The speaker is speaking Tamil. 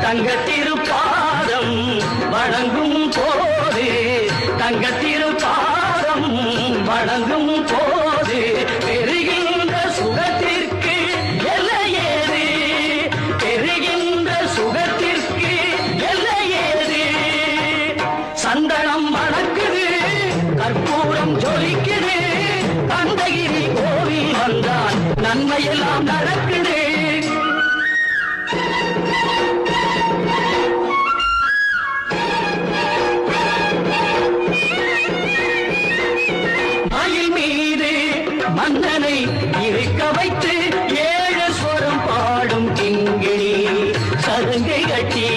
தங்கத்திருப்பாதம் வணங்கும் போது தங்கத்திருப்பாதம் வணங்கும் போது பெறுகின்ற சுகத்திற்கு எல்லையேது பெறுகின்ற சுகத்திற்கு எல்லையேது சந்தனம் மணக்குது கற்பூரம் ஜொலிக்குது தந்தகிரி கோவில் வந்தால் நன்மையெல்லாம் நடக்குது மயில் மீது மன்னனை இருக்க வைத்து 7 ஸ்வரம் பாடும் கிங்கிணி சருங்கை கட்டி